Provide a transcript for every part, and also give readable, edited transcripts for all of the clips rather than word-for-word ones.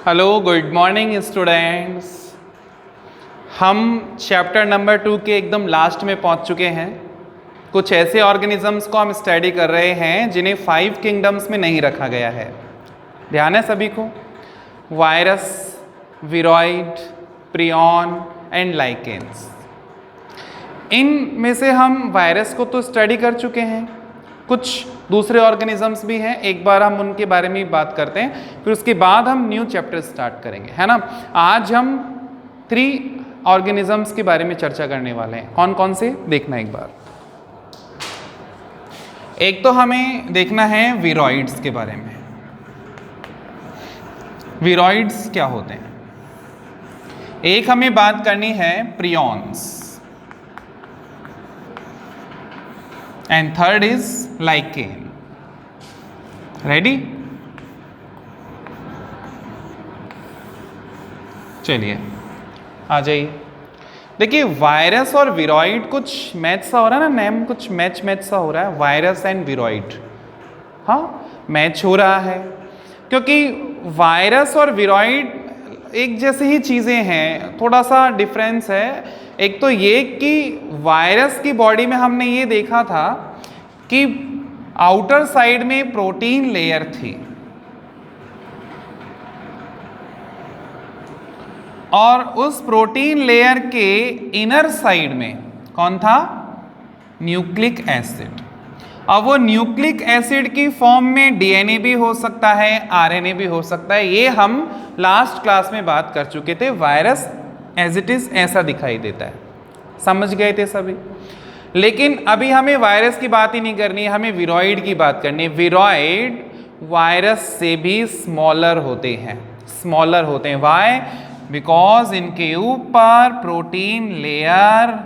Hello, good morning students. हम chapter number 2 के एकदम लास्ट में पहुंच चुके हैं। कुछ ऐसे ऑर्गेनिजम्स को हम स्टडी कर रहे हैं जिन्हें 5 किंगडम्स में नहीं रखा गया है। ध्यान है सभी को? Virus, viroid, prion and lichens. इनमें से हम वायरस को तो स्टडी कर चुके हैं, कुछ दूसरे ऑर्गेनिजम्स भी हैं, एक बार हम उनके बारे में बात करते हैं, फिर उसके बाद हम न्यू चैप्टर स्टार्ट करेंगे, है ना। आज हम 3 ऑर्गेनिजम्स के बारे में चर्चा करने वाले हैं। कौन कौन से देखना एक बार। एक तो हमें देखना है विरॉइड्स के बारे में। विरॉइड्स क्या होते हैं। एक हमें बात करनी है prions, and third is lichen. Ready? चलिए आ जाइए। देखिए, वायरस और विरॉइड कुछ मैच सा हो रहा है ना, नेम कुछ मैच सा हो रहा है। वायरस एंड विरॉइड, हाँ मैच हो रहा है, क्योंकि वायरस और विरॉइड एक जैसी ही चीज़ें हैं, थोड़ा सा डिफरेंस है। एक तो ये कि वायरस की बॉडी में हमने ये देखा था कि आउटर साइड में प्रोटीन लेयर थी और उस प्रोटीन लेयर के इनर साइड में कौन था? Nucleic acid. अब वो न्यूक्लिक एसिड की फॉर्म में डीएनए भी हो सकता है, आरएनए भी हो सकता है। ये हम लास्ट क्लास में बात कर चुके थे। वायरस एज इट इज ऐसा दिखाई देता है, समझ गए थे सभी। लेकिन अभी हमें वायरस की बात ही नहीं करनी है, हमें विरॉइड की बात करनी है। विरॉइड वायरस से भी स्मॉलर होते हैं, स्मॉलर होते हैं। वाई? बिकॉज इनके ऊपर प्रोटीन लेयर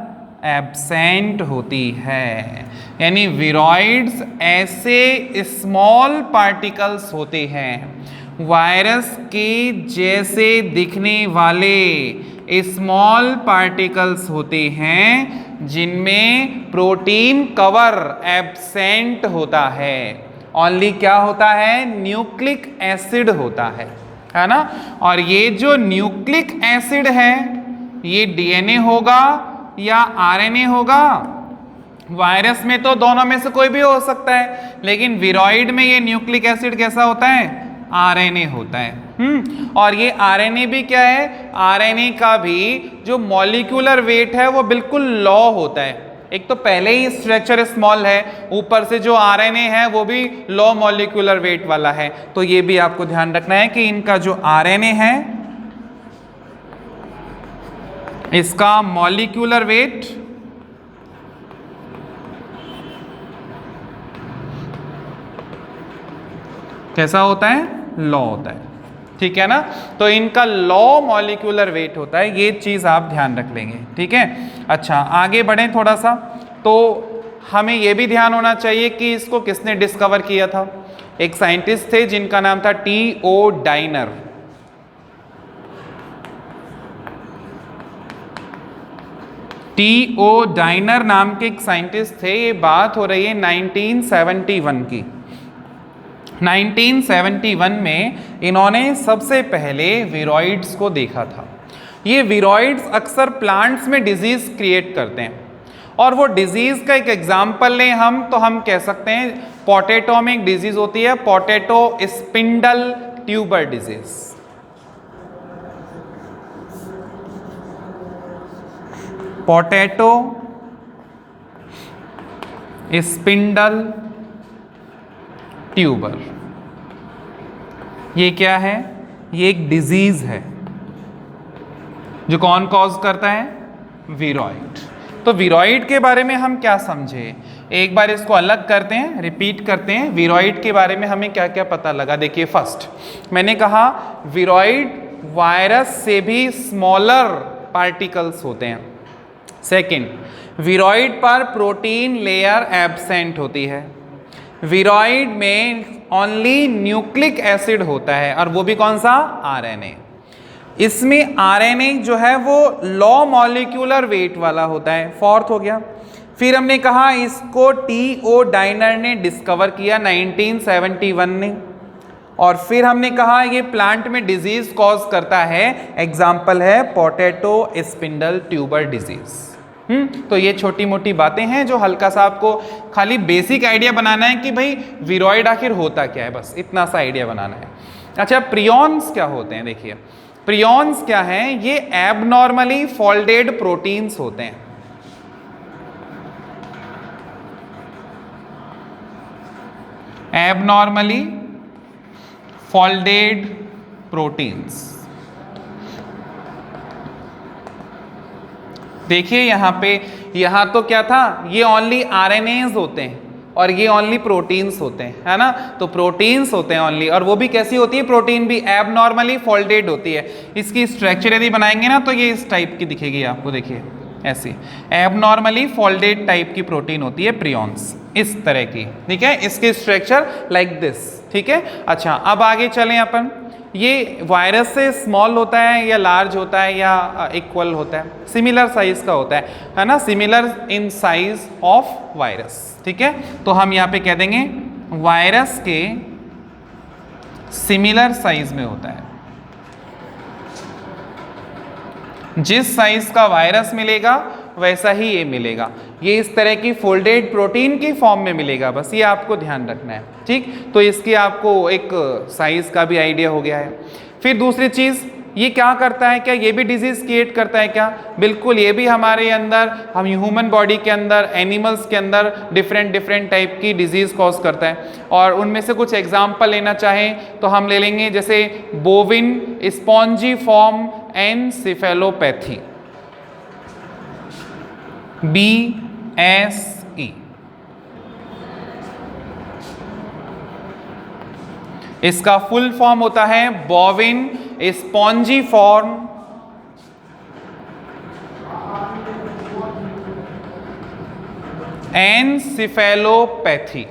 एब्सेंट होती है, यानी विरॉइड्स ऐसे स्मॉल पार्टिकल्स होते हैं, वायरस के जैसे दिखने वाले स्मॉल पार्टिकल्स होते हैं जिनमें प्रोटीन कवर एब्सेंट होता है। ओनली क्या होता है? न्यूक्लिक एसिड होता है ना। और ये जो न्यूक्लिक एसिड है ये डीएनए होगा या आरएनए होगा? वायरस में तो दोनों में से कोई भी हो सकता है, लेकिन विरॉइड में ये न्यूक्लिक एसिड कैसा होता है? आरएनए होता है। और ये आरएनए भी क्या है? आरएनए का भी जो मॉलिक्यूलर वेट है वो बिल्कुल लॉ होता है। एक तो पहले ही स्ट्रक्चर स्मॉल है, ऊपर से जो आरएनए है वो भी लो मॉलिक्यूलर वेट वाला है। तो ये भी आपको ध्यान रखना है कि इनका जो आरएनए है इसका मॉलिक्यूलर वेट कैसा होता है? लॉ होता है, ठीक है ना। तो इनका लॉ मॉलिक्यूलर वेट होता है, ये चीज आप ध्यान रख लेंगे, ठीक है। अच्छा, आगे बढ़ें थोड़ा सा। तो हमें यह भी ध्यान होना चाहिए कि इसको किसने डिस्कवर किया था। एक साइंटिस्ट थे जिनका नाम था T.O. डाइनर। T.O. डाइनर नाम के एक साइंटिस्ट थे। ये बात हो रही है 1971 की। 1971 में इन्होंने सबसे पहले विरॉइड्स को देखा था। ये विरॉइड्स अक्सर प्लांट्स में डिजीज क्रिएट करते हैं, और वो डिजीज का एक एग्जांपल लें हम तो हम कह सकते हैं पोटैटो में एक डिजीज होती है, potato spindle tuber disease. Potato spindle tuber, ये क्या है? ये एक डिजीज है जो कौन कॉज करता है? विरॉइड। तो विरॉइड के बारे में हम क्या समझे, एक बार इसको अलग करते हैं, रिपीट करते हैं। विरॉइड के बारे में हमें क्या क्या पता लगा। देखिए, फर्स्ट मैंने कहा विरॉइड वायरस से भी स्मॉलर पार्टिकल्स होते हैं। सेकंड, विरॉइड पर प्रोटीन लेयर एब्सेंट होती है। विरॉइड में ओनली न्यूक्लिक एसिड होता है, और वो भी कौन सा? आरएनए। इसमें आरएनए जो है वो लो मॉलिक्यूलर वेट वाला होता है। फोर्थ हो गया। फिर हमने कहा इसको T.O. डाइनर ने डिस्कवर किया 1971 ने। और फिर हमने कहा ये प्लांट में डिजीज कॉज करता है, एग्जाम्पल है पोटैटो स्पिंडल ट्यूबर डिजीज। तो ये छोटी मोटी बातें हैं जो हल्का सा आपको खाली बेसिक आइडिया बनाना है कि भाई विरोइड आखिर होता क्या है, बस इतना सा आइडिया बनाना है। अच्छा, प्रियॉन्स क्या होते हैं? देखिए प्रियॉन्स क्या हैं, ये एबनॉर्मली फोल्डेड प्रोटीन्स होते हैं। Abnormally folded proteins. देखिए यहां तो क्या था, ये ओनली आरएनएज होते हैं और ये ओनली प्रोटीन्स होते हैं, है ना। तो प्रोटीन्स होते हैं ओनली, और वो भी कैसी होती है, प्रोटीन भी एबनॉर्मली फोल्डेड होती है। इसकी स्ट्रक्चर यदि बनाएंगे ना तो ये इस टाइप की दिखेगी आपको, देखिए ऐसी एबनॉर्मली फोल्डेड टाइप की प्रोटीन होती है प्रियॉन्स, इस तरह की, ठीक है। इसके स्ट्रक्चर लाइक दिस, ठीक है। अच्छा, अब आगे चलें अपन। ये वायरस से स्मॉल होता है या लार्ज होता है या इक्वल होता है? सिमिलर साइज का होता है ना, similar in size of virus, ठीक है। तो हम यहाँ पे कह देंगे वायरस के सिमिलर साइज में होता है। जिस साइज का वायरस मिलेगा वैसा ही ये मिलेगा, ये इस तरह की फोल्डेड प्रोटीन की फॉर्म में मिलेगा, बस ये आपको ध्यान रखना है, ठीक। तो इसकी आपको एक साइज का भी आइडिया हो गया है। फिर दूसरी चीज, ये क्या करता है, क्या ये भी डिजीज क्रिएट करता है क्या? बिल्कुल, ये भी हमारे अंदर, हम ह्यूमन बॉडी के अंदर, एनिमल्स के अंदर डिफरेंट टाइप की डिजीज कॉज करता है। और उनमें से कुछ एग्जाम्पल लेना चाहें तो हम ले लेंगे, जैसे बोविन स्पॉन्जीफॉर्म एनसेफेलोपैथी, BSE। इसका फुल फॉर्म होता है बोविन स्पॉन्जीफॉर्म एनसेफेलोपैथी।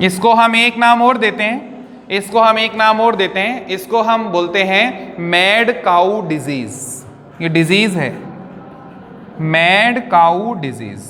इसको हम एक नाम और देते हैं, इसको हम बोलते हैं मैड काऊ डिजीज। ये डिजीज है मैड काऊ डिजीज।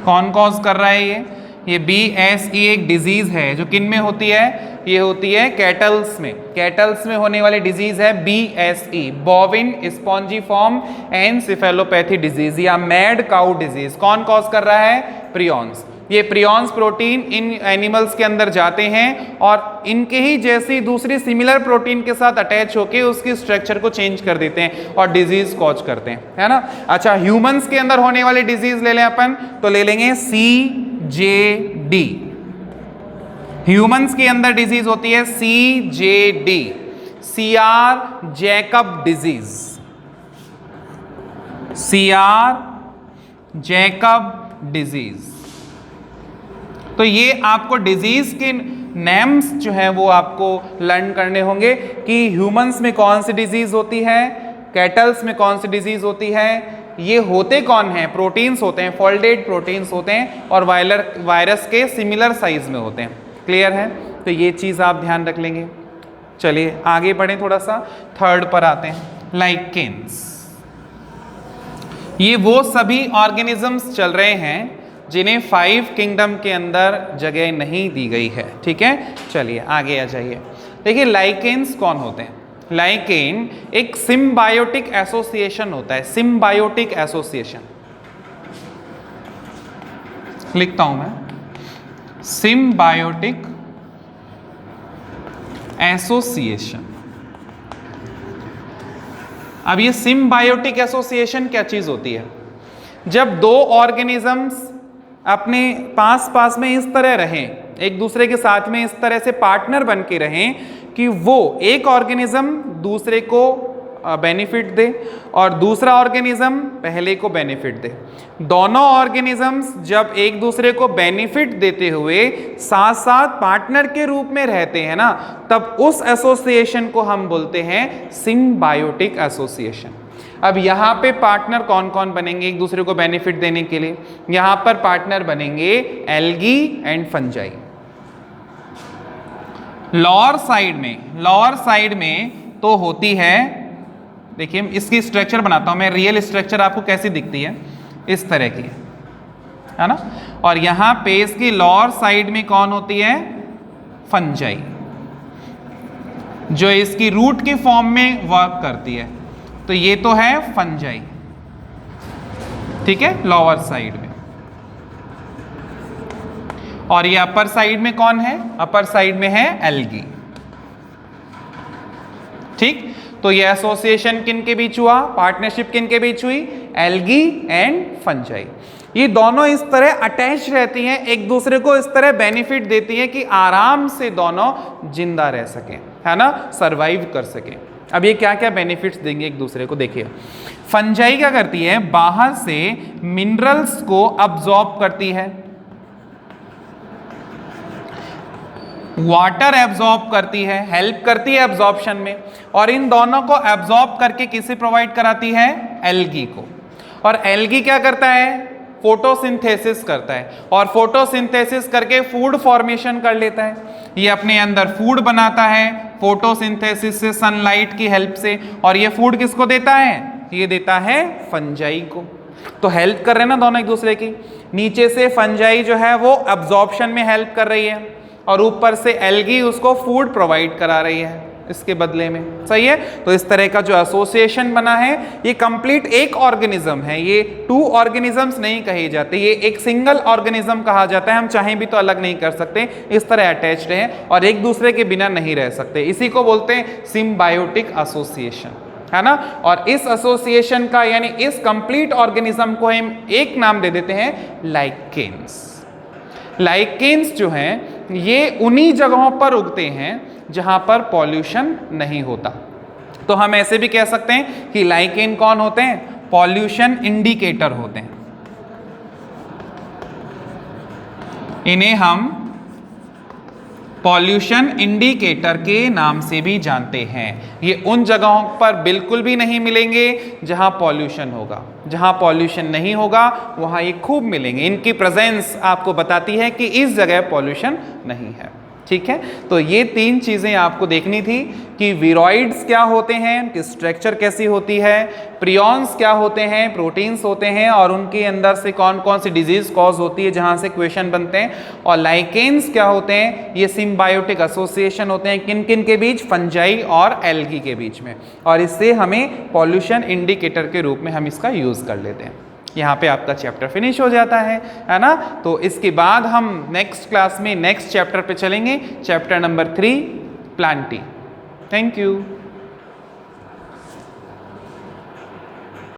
कौन कॉज कर रहा है ये BSE एक डिजीज है जो किन में होती है, ये होती है कैटल्स में होने वाली डिजीज है BSE, बोविन स्पॉन्जीफॉर्म एनसेफेलोपैथी डिजीज या मैड काऊ डिजीज। कौन कॉज कर रहा है? प्रियॉन्स। ये प्रियॉन्स प्रोटीन इन एनिमल्स के अंदर जाते हैं और इनके ही जैसी दूसरी सिमिलर प्रोटीन के साथ अटैच होकर उसकी स्ट्रक्चर को चेंज कर देते हैं और डिजीज कॉज करते हैं, है ना। अच्छा, ह्यूमंस के अंदर होने वाली डिजीज ले लें अपन, तो ले लेंगे CJD। ह्यूमंस के अंदर डिजीज होती है CJD, CR Jacob disease, CR Jacob disease. तो ये आपको डिजीज के नेम्स जो है वो आपको लर्न करने होंगे कि ह्यूमंस में कौन सी डिजीज होती है, कैटल्स में कौन सी डिजीज होती है, ये होते कौन हैं, प्रोटीन्स होते हैं, फोल्डेड प्रोटीन्स होते हैं और वायरस के सिमिलर साइज में होते हैं। क्लियर है? तो ये चीज़ आप ध्यान रख लेंगे। चलिए आगे बढ़ें, थोड़ा सा थर्ड पर आते हैं, लाइकेन्स। ये वो सभी ऑर्गेनिजम्स चल रहे हैं जिन्हें 5 किंगडम के अंदर जगह नहीं दी गई है, ठीक है। चलिए आगे आ जाइए। देखिए लाइकेन्स कौन होते हैं? लाइकेन एक सिम्बायोटिक एसोसिएशन होता है, सिम्बायोटिक एसोसिएशन लिखता हूं मैं, सिम्बायोटिक एसोसिएशन। अब ये सिम्बायोटिक एसोसिएशन क्या चीज होती है? जब दो ऑर्गेनिजम्स अपने पास में इस तरह रहें, एक दूसरे के साथ में इस तरह से पार्टनर बन के रहें कि वो एक ऑर्गेनिज्म दूसरे को बेनिफिट दे और दूसरा ऑर्गेनिज्म पहले को बेनिफिट दे। दोनों ऑर्गेनिजम्स जब एक दूसरे को बेनिफिट देते हुए साथ साथ पार्टनर के रूप में रहते हैं ना, तब उस एसोसिएशन को हम बोलते हैं सिम्बायोटिक एसोसिएशन। अब यहाँ पे पार्टनर कौन कौन बनेंगे एक दूसरे को बेनिफिट देने के लिए? यहाँ पर पार्टनर बनेंगे algae and fungi. Lower side में तो होती है देखिए इसकी स्ट्रक्चर बनाता हूं मैं, रियल स्ट्रक्चर आपको कैसी दिखती है, इस तरह की है ना। और यहां पे इसकी लोअर साइड में कौन होती है, फंजाई, जो इसकी रूट की फॉर्म में वर्क करती है। तो ये तो है फंजाई, ठीक है, लोअर साइड में। और ये अपर साइड में कौन है, अपर साइड में है एल्गी। ठीक, तो ये एसोसिएशन किन के बीच हुआ, पार्टनरशिप किन के बीच हुई, एल्गी एंड फंजाई। ये दोनों इस तरह अटैच रहती हैं, एक दूसरे को इस तरह बेनिफिट देती हैं कि आराम से दोनों जिंदा रह सकें, है ना, सरवाइव कर सकें। अब ये क्या क्या बेनिफिट्स देंगे एक दूसरे को, देखिए फंजाई क्या करती है, बाहर से मिनरल्स को अब्सॉर्ब करती है, वाटर एब्जॉर्ब करती है, हेल्प करती है एब्जॉर्प्शन में, और इन दोनों को एब्जॉर्ब करके किसे प्रोवाइड कराती है, एल्गी को। और एल्गी क्या करता है, फोटोसिंथेसिस करता है, और फोटोसिंथेसिस करके फूड फॉर्मेशन कर लेता है। ये अपने अंदर फूड बनाता है फोटोसिंथेसिस से, सनलाइट की हेल्प से, और ये फूड किसको देता है, ये देता है फंजाई को। तो हेल्प कर रहे हैं ना दोनों एक दूसरे की। नीचे से फंजाई जो है वो एब्जॉर्प्शन में हेल्प कर रही है, और ऊपर से एल्गी उसको फूड प्रोवाइड करा रही है इसके बदले में, सही है। तो इस तरह का जो एसोसिएशन बना है, ये कंप्लीट एक ऑर्गेनिज्म है, ये टू ऑर्गेनिजम्स नहीं कहे जाते, ये एक सिंगल ऑर्गेनिज्म कहा जाता है। हम चाहें भी तो अलग नहीं कर सकते, इस तरह अटैच्ड हैं और एक दूसरे के बिना नहीं रह सकते। इसी को बोलते हैं सिम्बायोटिक एसोसिएशन, है ना। और इस एसोसिएशन का यानी इस कंप्लीट ऑर्गेनिज्म को हम एक नाम दे देते हैं, लाइकेन्स। लाइकेन्स जो हैं ये उन्हीं जगहों पर उगते हैं जहां पर पॉल्यूशन नहीं होता। तो हम ऐसे भी कह सकते हैं कि लाइकेन कौन होते हैं, पॉल्यूशन इंडिकेटर होते हैं। इन्हें हम पॉल्यूशन इंडिकेटर के नाम से भी जानते हैं। ये उन जगहों पर बिल्कुल भी नहीं मिलेंगे जहां पॉल्यूशन होगा, जहां पॉल्यूशन नहीं होगा वहां ये खूब मिलेंगे। इनकी प्रेजेंस आपको बताती है कि इस जगह पॉल्यूशन नहीं है, ठीक है। तो ये तीन चीजें आपको देखनी थी कि विरोइड्स क्या होते हैं, उनकी स्ट्रक्चर कैसी होती है, प्रियॉन्स क्या होते हैं, प्रोटीन्स होते हैं, और उनके अंदर से कौन कौन सी डिजीज कॉज होती है जहां से क्वेश्चन बनते हैं, और लाइकेन्स क्या होते हैं, ये सिम्बायोटिक एसोसिएशन होते हैं किन किन के बीच, फंजाई और एल्गी के बीच में, और इससे हमें पॉल्यूशन इंडिकेटर के रूप में हम इसका यूज कर लेते हैं। यहाँ पे आपका चैप्टर फिनिश हो जाता है ना। तो इसके बाद हम नेक्स्ट क्लास में नेक्स्ट चैप्टर पे चलेंगे, chapter number 3 Plantae. Thank you.